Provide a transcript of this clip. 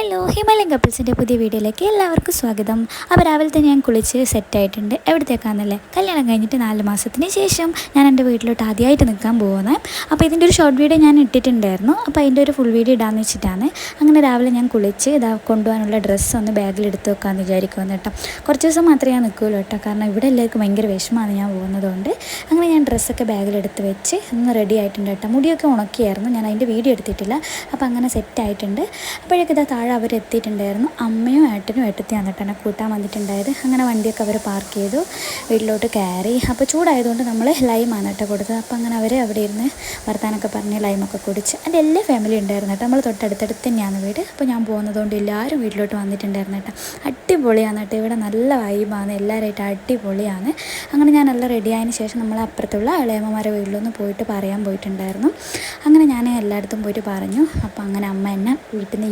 Hello Himalayan കപ്പിൾസിൻ്റെ പുതിയ വീഡിയോയിലേക്ക് എല്ലാവർക്കും സ്വാഗതം. അപ്പോൾ രാവിലെ തന്നെ ഞാൻ കുളിച്ച് സെറ്റായിട്ടുണ്ട്. എവിടത്തേക്കാണെന്നല്ലേ, കല്യാണം കഴിഞ്ഞിട്ട് 4 മാസത്തിന് ശേഷം ഞാൻ എൻ്റെ വീട്ടിലോട്ട് ആദ്യമായിട്ട് നിൽക്കാൻ പോകുന്നത്. അപ്പോൾ ഇതിൻ്റെ ഒരു ഷോർട്ട് വീഡിയോ ഞാൻ ഇട്ടിട്ടുണ്ടായിരുന്നു. അപ്പോൾ അതിൻ്റെ ഒരു ഫുൾ വീഡിയോ ഇടാമെന്ന് വെച്ചിട്ടാണ്. അങ്ങനെ രാവിലെ ഞാൻ കുളിച്ച് കൊണ്ടുപോകാനുള്ള ഡ്രസ്സ് ഒന്ന് ബാഗിൽ എടുത്ത് വെക്കാമെന്ന് വിചാരിക്കുമെന്ന് കേട്ടോ. കുറച്ച് ദിവസം മാത്രമേ ഞാൻ നിൽക്കുകയുള്ളൂ കേട്ടോ, കാരണം ഇവിടെ എല്ലാവർക്കും ഭയങ്കര വിഷമമാണ് ഞാൻ പോകുന്നതുകൊണ്ട്. അങ്ങനെ ഞാൻ ഡ്രസ്സൊക്കെ ബാഗിലെടുത്ത് വെച്ച് ഒന്ന് റെഡി ആയിട്ടുണ്ട് കേട്ടോ. മുടിയൊക്കെ ഉണക്കിയായിരുന്നു, ഞാൻ അതിൻ്റെ വീഡിയോ എടുത്തിട്ടില്ല. അപ്പോൾ അങ്ങനെ സെറ്റായിട്ടുണ്ട്. അപ്പോഴേക്ക് ഇതാ താഴെ അവർ എത്തിയിട്ടുണ്ടായിരുന്നു. അമ്മയും ഏട്ടനും ഏട്ടത്തി വന്നിട്ട് എന്നെ കൂട്ടാൻ വന്നിട്ടുണ്ടായത്. അങ്ങനെ വണ്ടിയൊക്കെ അവർ പാർക്ക് ചെയ്തു, വീട്ടിലോട്ട് കയറി. അപ്പോൾ ചൂടായതുകൊണ്ട് നമ്മൾ ലൈമാണ് കേട്ടോ കൊടുത്തത്. അപ്പോൾ അങ്ങനെ അവർ അവിടെ ഇരുന്ന് വർത്താനൊക്കെ പറഞ്ഞ് ലൈമൊക്കെ കുടിച്ച് എൻ്റെ എല്ലാ ഫാമിലി ഉണ്ടായിരുന്നു കേട്ടോ. നമ്മൾ തൊട്ടടുത്തടുത്ത് തന്നെയാണ് വീട്. അപ്പോൾ ഞാൻ പോകുന്നതുകൊണ്ട് എല്ലാവരും വീട്ടിലോട്ട് വന്നിട്ടുണ്ടായിരുന്നു കേട്ടോ. അടിപൊളിയാണ് കേട്ടോ, ഇവിടെ നല്ല വൈബാണ്, എല്ലാവരുമായിട്ട് അടിപൊളിയാണ്. അങ്ങനെ ഞാൻ എല്ലാം റെഡി ആയതിന് ശേഷം നമ്മൾ അപ്പുറത്തുള്ള ഇളയമ്മമാരെ വീട്ടിലൊന്ന് പോയിട്ട് പറയാൻ പോയിട്ടുണ്ടായിരുന്നു. അങ്ങനെ ഞാൻ എല്ലായിടത്തും പോയിട്ട് പറഞ്ഞു. അപ്പോൾ അങ്ങനെ അമ്മ എന്നെ വീട്ടിൽ നിന്ന്